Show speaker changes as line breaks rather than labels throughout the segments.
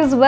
Guys,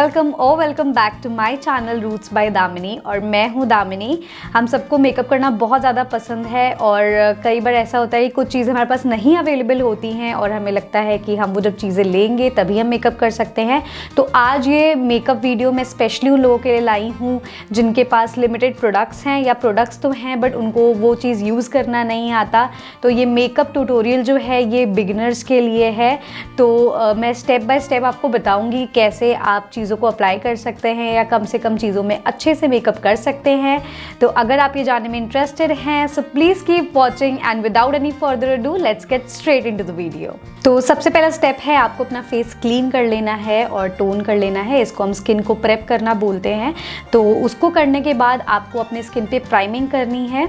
welcome back to my channel roots by Damini. और मैं हूँ दामिनी। हम सबको मेकअप करना बहुत ज़्यादा पसंद है और कई बार ऐसा होता है कि कुछ चीज़ें हमारे पास नहीं अवेलेबल होती हैं और हमें लगता है कि हम वो जब चीज़ें लेंगे तभी हम मेकअप कर सकते हैं। तो आज ये मेकअप वीडियो मैं स्पेशली उन लोगों के लिए लाई हूँ जिनके पास लिमिटेड प्रोडक्ट्स हैं या प्रोडक्ट्स तो हैं बट उनको वो चीज़ यूज़ करना नहीं आता। तो ये मेकअप ट्यूटोरियल जो है ये बिगिनर्स के लिए है। तो मैं स्टेप बाय स्टेप आपको बताऊँगी कैसे आप चीज़ों को अप्लाई कर सकते हैं या कम से कम चीज़ों में अच्छे से मेकअप कर सकते हैं। तो अगर आप ये जानने में इंटरेस्टेड हैं so please keep watching and without any further ado let's get straight into the video. तो सबसे पहला स्टेप है आपको अपना फेस क्लीन कर लेना है और टोन कर लेना है। इसको हम स्किन को प्रेप करना बोलते हैं। तो उसको करने के बाद आपको अपने स्किन पे प्राइमिंग करनी है।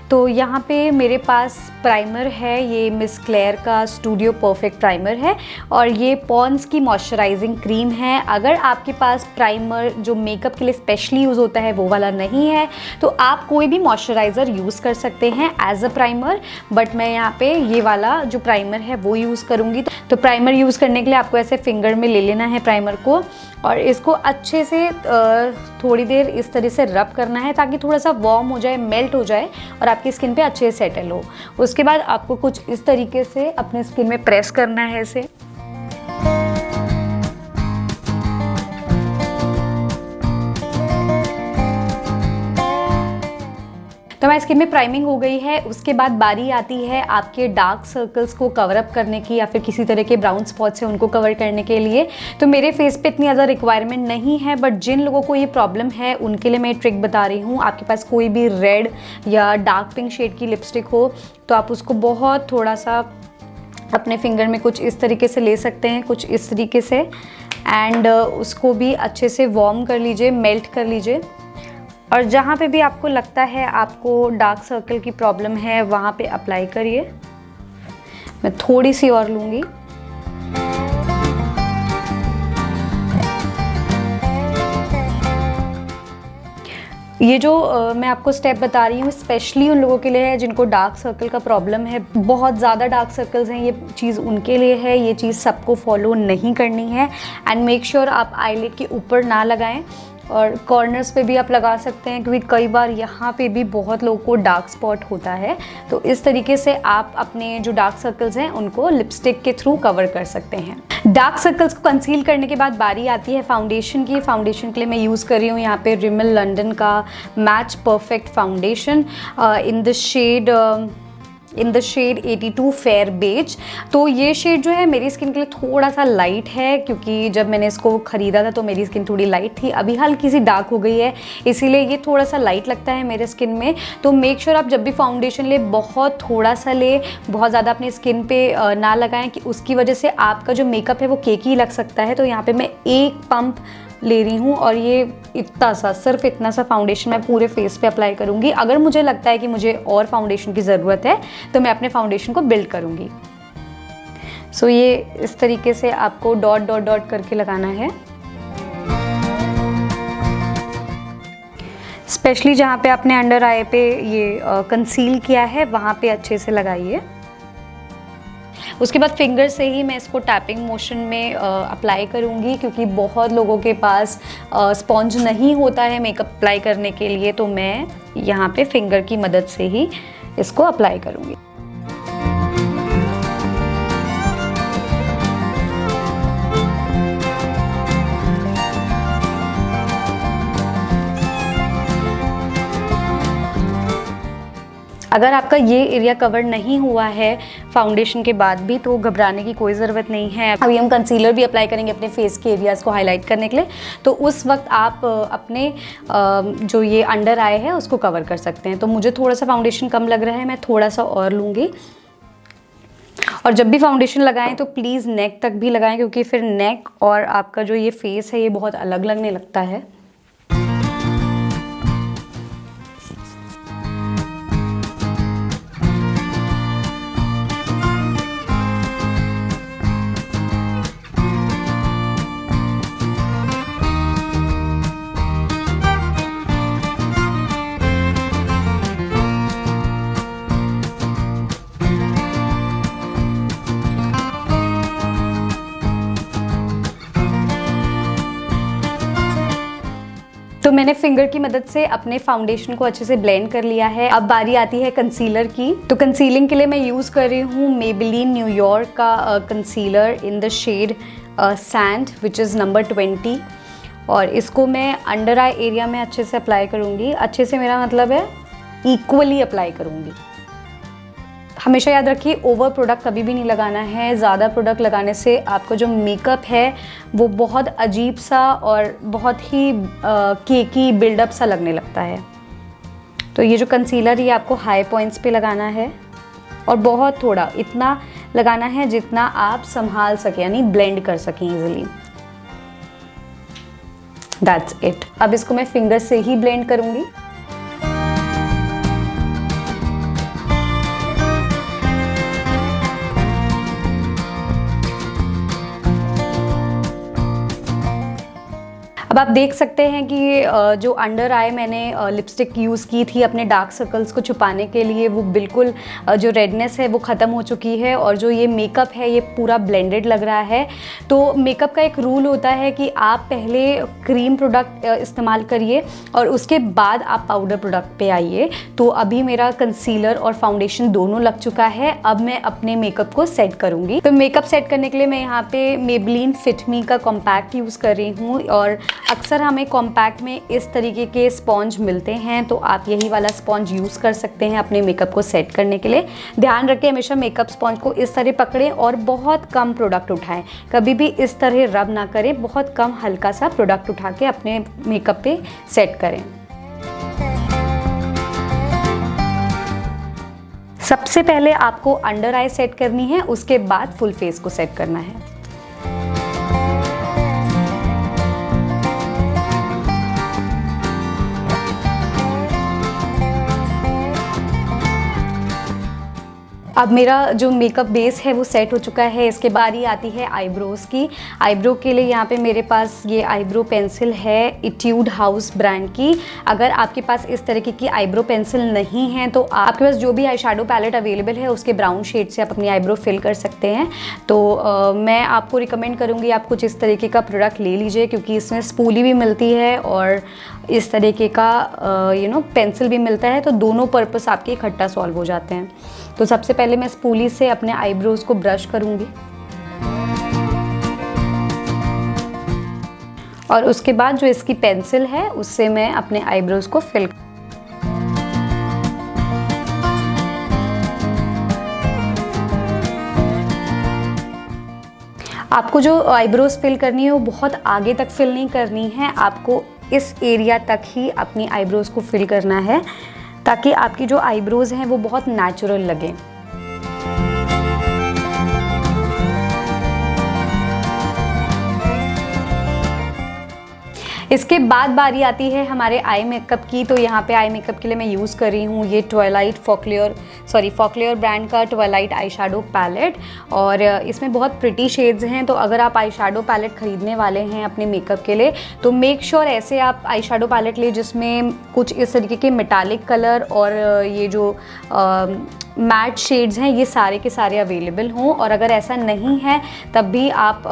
तो यहाँ पे मेरे पास प्राइमर है, ये मिस क्लेयर का स्टूडियो परफेक्ट प्राइमर है और ये पॉन्ड्स की मॉइस्चराइजिंग क्रीम है। अगर आपके पास प्राइमर जो मेकअप के लिए स्पेशली यूज़ होता है वो वाला नहीं है तो आप कोई भी मॉइस्चराइज़र यूज़ कर सकते हैं एज अ प्राइमर, बट मैं यहाँ पे ये वाला जो प्राइमर है वो यूज़ करूँगी। तो प्राइमर यूज़ करने के लिए आपको ऐसे फिंगर में ले लेना है प्राइमर को और इसको अच्छे से थोड़ी देर इस तरह से रब करना है ताकि थोड़ा सा वार्म हो जाए, मेल्ट हो जाए और आपकी स्किन पे अच्छे से सेटल हो। उसके बाद आपको कुछ इस तरीके से अपने स्किन में प्रेस करना है इसे। तो हमारी स्किन में प्राइमिंग हो गई है। उसके बाद बारी आती है आपके डार्क सर्कल्स को कवर अप करने की या फिर किसी तरह के ब्राउन स्पॉट्स है उनको कवर करने के लिए। तो मेरे फेस पे इतनी ज़्यादा रिक्वायरमेंट नहीं है बट जिन लोगों को ये प्रॉब्लम है उनके लिए मैं ट्रिक बता रही हूँ। आपके पास कोई भी रेड या डार्क पिंक शेड की लिपस्टिक हो तो आप उसको बहुत थोड़ा सा अपने फिंगर में कुछ इस तरीके से ले सकते हैं, कुछ इस तरीके से, एंड उसको भी अच्छे से वार्म कर लीजिए, मेल्ट कर लीजिए। और जहाँ पे भी आपको लगता है आपको डार्क सर्कल की प्रॉब्लम है वहाँ पे अप्लाई करिए। मैं थोड़ी सी और लूँगी। ये जो मैं आपको स्टेप बता रही हूँ स्पेशली उन लोगों के लिए है जिनको डार्क सर्कल का प्रॉब्लम है, बहुत ज़्यादा डार्क सर्कल्स हैं, ये चीज़ उनके लिए है। ये चीज़ सबको फॉलो नहीं करनी है एंड मेक श्योर आप आईलिड के ऊपर ना लगाएं और कॉर्नर्स पे भी आप लगा सकते हैं क्योंकि कई बार यहाँ पे भी बहुत लोगों को डार्क स्पॉट होता है। तो इस तरीके से आप अपने जो डार्क सर्कल्स हैं उनको लिपस्टिक के थ्रू कवर कर सकते हैं। डार्क सर्कल्स को कंसील करने के बाद बारी आती है फाउंडेशन की। फाउंडेशन के लिए मैं यूज़ कर रही हूँ यहाँ पे रिमेल लंदन का match perfect foundation in the shade 82 fair beige. तो ये शेड जो है मेरी स्किन के लिए थोड़ा सा लाइट है क्योंकि जब मैंने इसको ख़रीदा था तो मेरी स्किन थोड़ी लाइट थी, अभी हल्की सी डार्क हो गई है, इसीलिए ये थोड़ा सा लाइट लगता है मेरे स्किन में। तो मेक श्योर आप जब भी फाउंडेशन ले बहुत थोड़ा सा ले, बहुत ज़्यादा अपनी स्किन पे ना लगाएं कि उसकी वजह से आपका जो मेकअप है वो केकी लग सकता है। तो यहाँ पर मैं एक पंप ले रही हूँ और ये इतना सा, सिर्फ इतना सा फाउंडेशन मैं पूरे फेस पे अप्लाई करूँगी। अगर मुझे लगता है कि मुझे और फाउंडेशन की ज़रूरत है तो मैं अपने फाउंडेशन को बिल्ड करूँगी। सो ये इस तरीके से आपको डॉट डॉट डॉट करके लगाना है, स्पेशली जहाँ पे आपने अंडर आई पे ये कंसील किया है वहाँ पे अच्छे से लगाइए। उसके बाद फिंगर से ही मैं इसको टैपिंग मोशन में अप्लाई करूँगी क्योंकि बहुत लोगों के पास स्पॉन्ज नहीं होता है मेकअप अप्लाई करने के लिए। तो मैं यहाँ पे फिंगर की मदद से ही इसको अप्लाई करूँगी। अगर आपका ये एरिया कवर नहीं हुआ है फाउंडेशन के बाद भी तो घबराने की कोई ज़रूरत नहीं है। अभी हम कंसीलर भी अप्लाई करेंगे अपने फेस के एरियाज़ को हाईलाइट करने के लिए, तो उस वक्त आप अपने जो ये अंडर आई है उसको कवर कर सकते हैं। तो मुझे थोड़ा सा फाउंडेशन कम लग रहा है, मैं थोड़ा सा और लूँगी। और जब भी फाउंडेशन लगाएं तो प्लीज़ नेक तक भी लगाएं क्योंकि फिर नेक और आपका जो ये फेस है ये बहुत अलग लगने लगता है। मैंने फिंगर की मदद से अपने फाउंडेशन को अच्छे से ब्लेंड कर लिया है। अब बारी आती है कंसीलर की। तो कंसीलिंग के लिए मैं यूज़ कर रही हूँ मेबेलिन न्यूयॉर्क का concealer in the shade sand which is number 20। और इसको मैं अंडर आई एरिया में अच्छे से अप्लाई करूँगी। अच्छे से मेरा मतलब है इक्वली अप्लाई करूँगी। हमेशा याद रखिए ओवर प्रोडक्ट कभी भी नहीं लगाना है। ज़्यादा प्रोडक्ट लगाने से आपका जो मेकअप है वो बहुत अजीब सा और बहुत ही केकी बिल्डअप सा लगने लगता है। तो ये जो कंसीलर ये आपको हाई पॉइंट्स पे लगाना है और बहुत थोड़ा इतना लगाना है जितना आप संभाल सकें, यानी ब्लेंड कर सकें इजीली। That's it. अब इसको मैं फिंगर से ही ब्लेंड करूँगी। अब आप देख सकते हैं कि जो अंडर आई मैंने लिपस्टिक यूज़ की थी अपने डार्क सर्कल्स को छुपाने के लिए, वो बिल्कुल जो रेडनेस है वो ख़त्म हो चुकी है और जो ये मेकअप है ये पूरा ब्लेंडेड लग रहा है। तो मेकअप का एक रूल होता है कि आप पहले क्रीम प्रोडक्ट इस्तेमाल करिए और उसके बाद आप पाउडर प्रोडक्ट पे आइए। तो अभी मेरा कंसीलर और फाउंडेशन दोनों लग चुका है। अब मैं अपने मेकअप को सेट करूँगी। तो मेकअप सेट करने के लिए मैं यहाँ पे मेबेलिन फिट मी का कॉम्पैक्ट यूज़ कर रही हूँ और अक्सर हमें कॉम्पैक्ट में इस तरीके के स्पॉन्ज मिलते हैं, तो आप यही वाला स्पॉन्ज यूज़ कर सकते हैं अपने मेकअप को सेट करने के लिए। ध्यान रखें हमेशा मेकअप स्पॉन्ज को इस तरह पकड़ें और बहुत कम प्रोडक्ट उठाएं। कभी भी इस तरह रब ना करें, बहुत कम हल्का सा प्रोडक्ट उठा के अपने मेकअप पे सेट करें। सबसे पहले आपको अंडर आई सेट करनी है, उसके बाद फुल फेस को सेट करना है। अब मेरा जो मेकअप बेस है वो सेट हो चुका है। इसके बारी आती है आईब्रोज़ की। आईब्रो के लिए यहाँ पे मेरे पास ये आईब्रो पेंसिल है इट्यूड हाउस ब्रांड की। अगर आपके पास इस तरीके की आईब्रो पेंसिल नहीं है तो आपके पास जो भी आई शेडो पैलेट अवेलेबल है उसके ब्राउन शेड से आप अपनी आईब्रो फिल कर सकते हैं। तो मैं आपको रिकमेंड करूँगी आप कुछ इस तरीके का प्रोडक्ट ले लीजिए, क्योंकि इसमें स्पूली भी मिलती है और इस तरीके का पेंसिल भी मिलता है, तो दोनों पर्पस आपके इकट्ठा सॉल्व हो जाते हैं। तो सबसे पहले मैं स्पूली से अपने आईब्रोज़ को ब्रश करूँगी और उसके बाद जो इसकी पेंसिल है उससे मैं अपने आईब्रोज़ को फिल। आपको जो आईब्रोज़ फिल करनी है वो बहुत आगे तक फिल नहीं करनी है, आपको इस एरिया तक ही अपनी आईब्रोज़ को फिल करना है ताकि आपकी जो आईब्रोज़ हैं वो बहुत नेचुरल लगे। इसके बाद बारी आती है हमारे आई मेकअप की। तो यहाँ पे आई मेकअप के लिए मैं यूज़ कर रही हूँ ये फॉकलेयर ब्रांड का ट्वाइलाइट आई शेडो पैलेट और इसमें बहुत प्रिटी शेड्स हैं। तो अगर आप आई शेडो पैलेट ख़रीदने वाले हैं अपने मेकअप के लिए तो मेक श्योर ऐसे आप आई शेडो पैलेट ले जिसमें कुछ इस तरीके के मेटालिक कलर और ये जो मैट शेड्स हैं ये सारे के सारे अवेलेबल हों। और अगर ऐसा नहीं है तब भी आप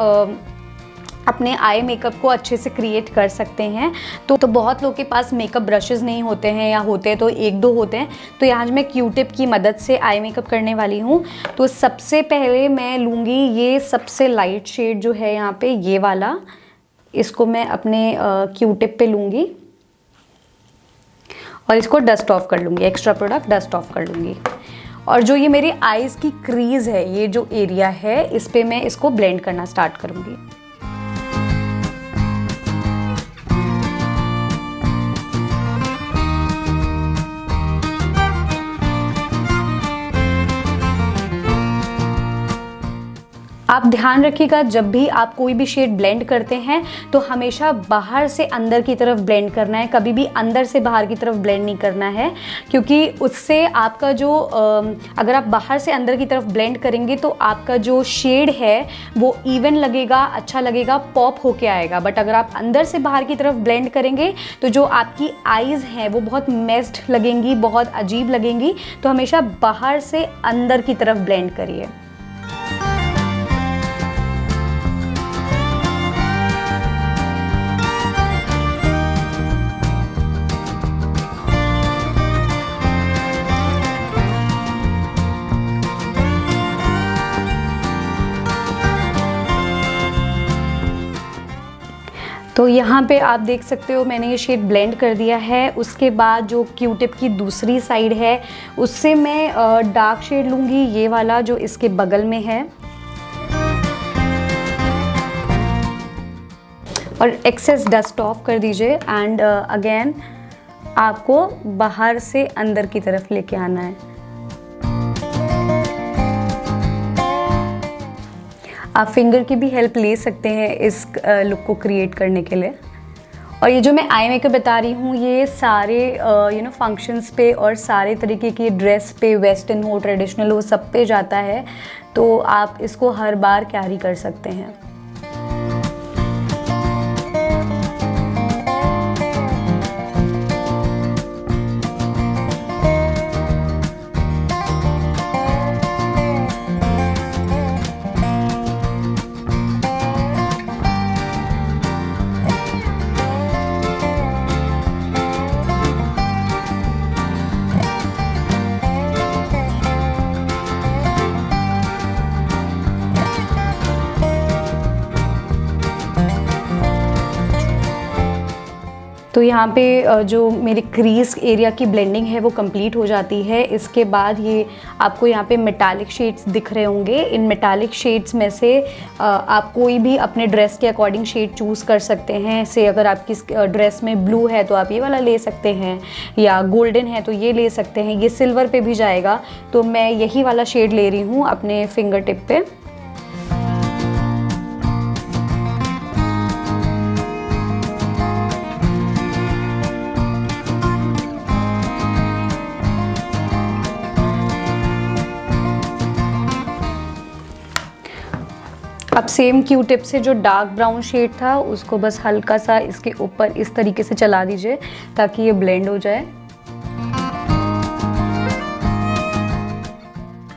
अपने आई मेकअप को अच्छे से क्रिएट कर सकते हैं। तो बहुत लोगों के पास मेकअप ब्रशेज़ नहीं होते हैं या होते तो एक दो होते हैं। तो यहाँ मैं क्यूटिप की मदद से आई मेकअप करने वाली हूँ। तो सबसे पहले मैं लूँगी ये सबसे लाइट शेड जो है यहाँ पे ये वाला, इसको मैं अपने क्यूटिप पे लूँगी और इसको डस्ट ऑफ कर लूँगी, एक्स्ट्रा प्रोडक्ट डस्ट ऑफ कर लूँगी। और जो ये मेरी आईज़ की क्रीज़ है, ये जो एरिया है, इस पर मैं इसको ब्लेंड करना स्टार्ट करूँगी। आप ध्यान रखिएगा जब भी आप कोई भी शेड ब्लेंड करते हैं तो हमेशा बाहर से अंदर की तरफ ब्लेंड करना है, कभी भी अंदर से बाहर की तरफ ब्लेंड नहीं करना है, क्योंकि उससे आपका जो अगर आप बाहर से अंदर की तरफ ब्लेंड करेंगे तो आपका जो शेड है वो इवन लगेगा, अच्छा लगेगा, पॉप होके आएगा। बट अगर आप अंदर से बाहर की तरफ ब्लेंड करेंगे तो जो आपकी आईज़ हैं वो बहुत मेस्ड लगेंगी, बहुत अजीब लगेंगी। तो हमेशा बाहर से अंदर की तरफ ब्लेंड करिए। तो यहाँ पे आप देख सकते हो मैंने ये शेड ब्लेंड कर दिया है। उसके बाद जो क्यू टिप की दूसरी साइड है उससे मैं डार्क शेड लूँगी, ये वाला जो इसके बगल में है, और एक्सेस डस्ट ऑफ कर दीजिए। एंड अगेन आपको बाहर से अंदर की तरफ लेके आना है। आप फिंगर की भी हेल्प ले सकते हैं इस लुक को क्रिएट करने के लिए। और ये जो मैं आई मेकअप बता रही हूँ ये सारे फंक्शंस पे और सारे तरीके की ड्रेस पे, वेस्टर्न हो, ट्रेडिशनल हो, सब पे जाता है, तो आप इसको हर बार कैरी कर सकते हैं। तो यहाँ पे जो मेरी क्रीज एरिया की ब्लेंडिंग है वो कंप्लीट हो जाती है। इसके बाद ये आपको यहाँ पे मेटालिक शेड्स दिख रहे होंगे। इन मेटालिक शेड्स में से आप कोई भी अपने ड्रेस के अकॉर्डिंग शेड चूज़ कर सकते हैं। से अगर आपकी ड्रेस में ब्लू है तो आप ये वाला ले सकते हैं, या गोल्डन है तो ये ले सकते हैं, ये सिल्वर पे भी जाएगा। तो मैं यही वाला शेड ले रही हूँ अपने फिंगर टिप पे। अब सेम क्यू टिप से जो डार्क ब्राउन शेड था उसको बस हल्का सा इसके ऊपर इस तरीके से चला दीजिए ताकि ये ब्लेंड हो जाए।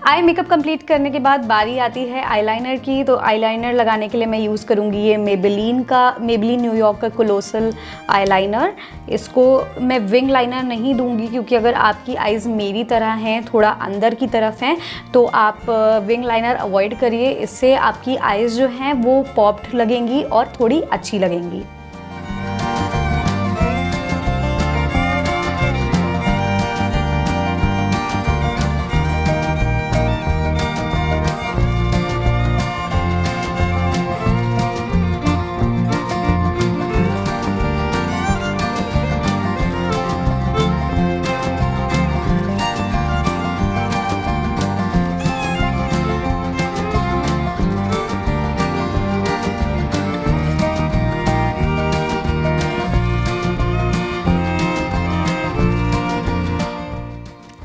आई मेकअप कंप्लीट करने के बाद बारी आती है आईलाइनर की। तो आईलाइनर लगाने के लिए मैं यूज़ करूँगी ये मेबेलिन न्यूयॉर्क का कोलोसल आईलाइनर। इसको मैं विंग लाइनर नहीं दूंगी क्योंकि अगर आपकी आइज़ मेरी तरह हैं, थोड़ा अंदर की तरफ हैं, तो आप विंग लाइनर अवॉइड करिए। इससे आपकी आइज़ जो हैं वो पॉप्ड लगेंगी और थोड़ी अच्छी लगेंगी।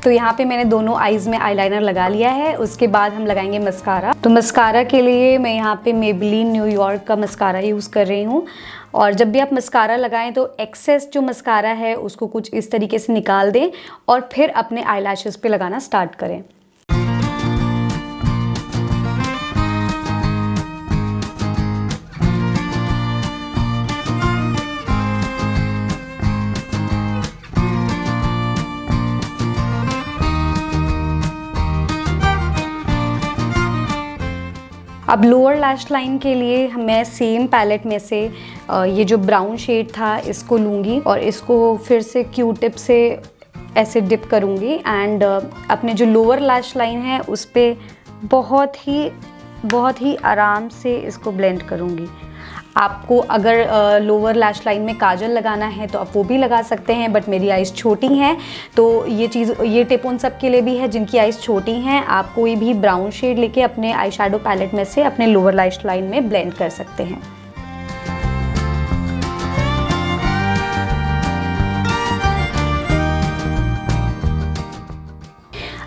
तो यहाँ पे मैंने दोनों आईज़ में आईलाइनर लगा लिया है। उसके बाद हम लगाएंगे मस्कारा। तो मस्कारा के लिए मैं यहाँ पे मेबेलिन न्यूयॉर्क का मस्कारा यूज़ कर रही हूँ। और जब भी आप मस्कारा लगाएं तो एक्सेस जो मस्कारा है उसको कुछ इस तरीके से निकाल दें और फिर अपने आईलैशेस पे लगाना स्टार्ट करें। अब लोअर लैश लाइन के लिए मैं सेम पैलेट में से ये जो ब्राउन शेड था इसको लूँगी और इसको फिर से क्यू टिप से ऐसे डिप करूँगी एंड अपने जो लोअर लैश लाइन है उस पर बहुत ही आराम से इसको ब्लेंड करूँगी। आपको अगर लोअर लैश लाइन में काजल लगाना है तो आप वो भी लगा सकते हैं, बट मेरी आइज़ छोटी हैं तो ये टिप उन सब के लिए भी है जिनकी आइज़ छोटी हैं। आप कोई भी ब्राउन शेड लेके अपने आई शैडो पैलेट में से अपने लोअर लैश लाइन में ब्लेंड कर सकते हैं।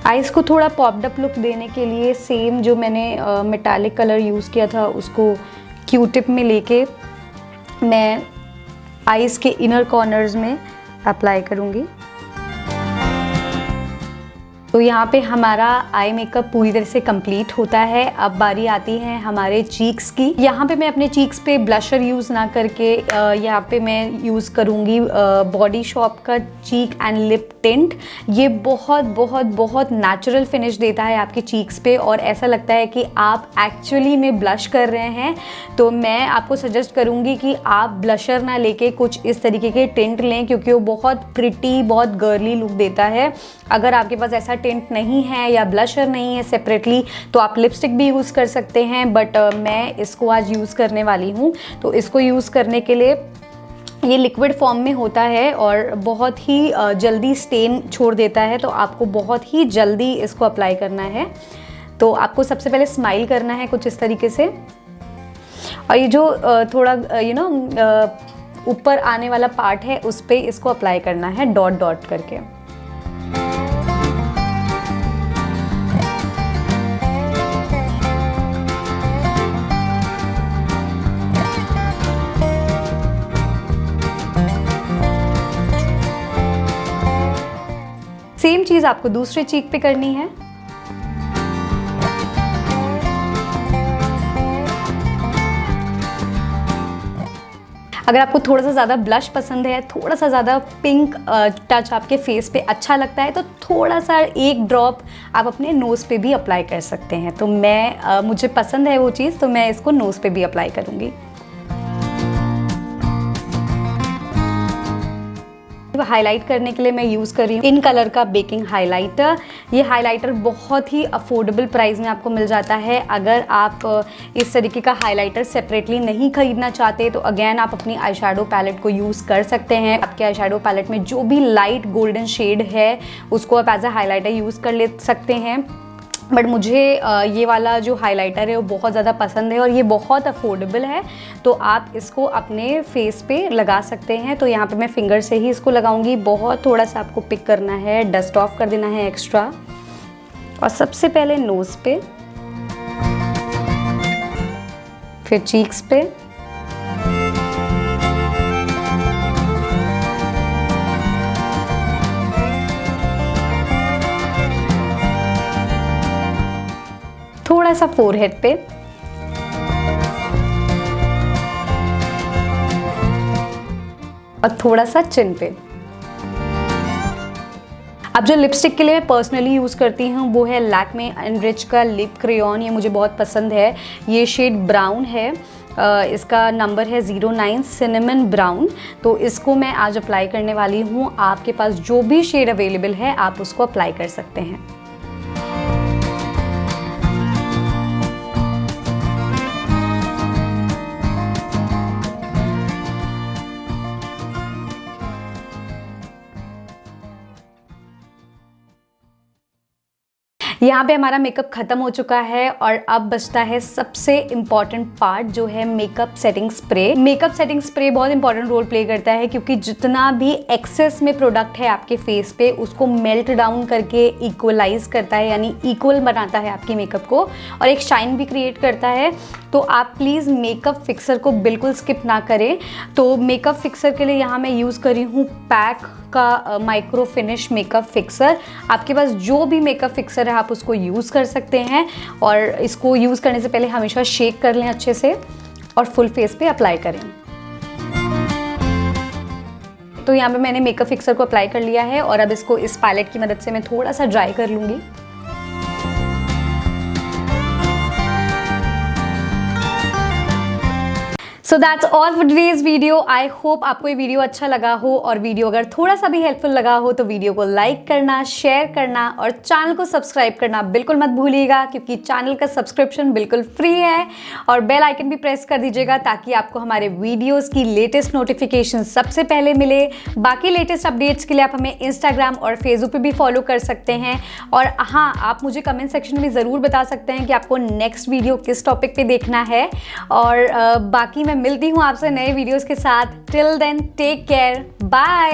आइज़ को थोड़ा पॉप्ड अप लुक देने के लिए सेम जो मैंने मेटालिक कलर यूज़ किया था उसको क्यू टिप में लेके मैं आइज़ के इनर कॉर्नर्स में अप्लाई करूँगी। तो यहाँ पे हमारा आई मेकअप पूरी तरह से कंप्लीट होता है। अब बारी आती है हमारे चीक्स की। यहाँ पे मैं अपने चीक्स पे ब्लशर यूज़ ना करके यहाँ पे मैं यूज़ करूँगी बॉडी शॉप का चीक एंड लिप टिंट। ये बहुत बहुत बहुत नेचुरल फिनिश देता है आपके चीक्स पे और ऐसा लगता है कि आप एक्चुअली में ब्लश कर रहे हैं। तो मैं आपको सजेस्ट करूँगी कि आप ब्लशर ना लेके कुछ इस तरीके के टिंट लें, क्योंकि वो बहुत प्रिटी, बहुत गर्ली लुक देता है। अगर आपके पास ऐसा टिंट नहीं है या ब्लशर नहीं है सेपरेटली, तो आप लिपस्टिक भी यूज़ कर सकते हैं, बट मैं इसको आज यूज़ करने वाली हूँ। तो इसको यूज़ करने के लिए ये लिक्विड फॉर्म में होता है और बहुत ही जल्दी स्टेन छोड़ देता है, तो आपको बहुत ही जल्दी इसको अप्लाई करना है। तो आपको सबसे पहले स्माइल करना है कुछ इस तरीके से, और ये जो थोड़ा ऊपर आने वाला पार्ट है उस पर इसको अप्लाई करना है डॉट डॉट करके। सेम चीज़ आपको दूसरे चीक पे करनी है। अगर आपको थोड़ा सा ज़्यादा ब्लश पसंद है, थोड़ा सा ज़्यादा पिंक टच आपके फेस पे अच्छा लगता है, तो थोड़ा सा एक ड्रॉप आप अपने नोज़ पे भी अप्लाई कर सकते हैं। तो मुझे पसंद है वो चीज़, तो मैं इसको नोज़ पे भी अप्लाई करूँगी। हाईलाइट करने के लिए मैं यूज़ कर रही हूँ इन कलर का बेकिंग हाइलाइटर। ये हाइलाइटर बहुत ही अफोर्डेबल प्राइस में आपको मिल जाता है। अगर आप इस तरीके का हाइलाइटर सेपरेटली नहीं खरीदना चाहते तो अगेन आप अपनी आई शैडो पैलेट को यूज़ कर सकते हैं। आपके आई शैडो पैलेट में जो भी लाइट गोल्डन शेड है उसको आप एज अ हाइलाइटर यूज़ कर ले सकते हैं। बट मुझे ये वाला जो हाइलाइटर है वो बहुत ज़्यादा पसंद है और ये बहुत अफोर्डेबल है, तो आप इसको अपने फेस पे लगा सकते हैं। तो यहाँ पे मैं फिंगर से ही इसको लगाऊंगी। बहुत थोड़ा सा आपको पिक करना है, डस्ट ऑफ कर देना है एक्स्ट्रा। और सबसे पहले नोज़ पे, फिर चीक्स पे, थोड़ा सा फोरहेड पे, और थोड़ा सा चिन पे। अब जो लिपस्टिक के लिए मैं पर्सनली यूज़ करती हूँ वो है लैक्मे एनरिच का लिप क्रेयॉन। ये मुझे बहुत पसंद है। ये शेड ब्राउन है, इसका नंबर है 09 सिनेमन ब्राउन। तो इसको मैं आज अप्लाई करने वाली हूँ। आपके पास जो भी शेड अवेलेबल है आप उसको अप्लाई कर सकते हैं। यहाँ पे हमारा मेकअप ख़त्म हो चुका है और अब बचता है सबसे इम्पॉर्टेंट पार्ट, जो है makeup setting spray. Makeup setting spray बहुत इंपॉर्टेंट रोल प्ले करता है, क्योंकि जितना भी एक्सेस में प्रोडक्ट है आपके फेस पे उसको मेल्ट डाउन करके इक्वलाइज करता है, यानी इक्वल बनाता है आपके मेकअप को, और एक शाइन भी क्रिएट करता है। तो आप प्लीज़ मेकअप फिक्सर को बिल्कुल स्किप ना करें। तो मेकअप फिक्सर के लिए यहाँ मैं यूज़ कर रही हूँ पैक का माइक्रो फिनिश मेकअप फिक्सर। आपके पास जो भी मेकअप फिक्सर है आप उसको यूज़ कर सकते हैं, और इसको यूज़ करने से पहले हमेशा शेक कर लें अच्छे से और फुल फेस पे अप्लाई करें। तो यहाँ पे मैंने मेकअप फिक्सर को अप्लाई कर लिया है और अब इसको इस पैलेट की मदद से मैं थोड़ा सा ड्राई कर लूँगी। So that's all for today's video. I hope आपको ये वीडियो अच्छा लगा हो, और वीडियो अगर थोड़ा सा भी हेल्पफुल लगा हो तो वीडियो को लाइक करना, शेयर करना और चैनल को सब्सक्राइब करना बिल्कुल मत भूलिएगा, क्योंकि चैनल का सब्सक्रिप्शन बिल्कुल फ्री है। और बेल आइकन भी प्रेस कर दीजिएगा ताकि आपको हमारे वीडियोज़ की लेटेस्ट नोटिफिकेशन सबसे पहले मिले। बाकी लेटेस्ट अपडेट्स के लिए आप हमें इंस्टाग्राम और फेसबुक पर भी फॉलो कर सकते हैं। और हाँ, आप मुझे कमेंट सेक्शन में ज़रूर बता सकते हैं कि आपको नेक्स्ट वीडियो किस टॉपिक पर देखना है। और बाकी मैं मिलती हूँ आपसे नए वीडियोस के साथ। Till then take care, bye.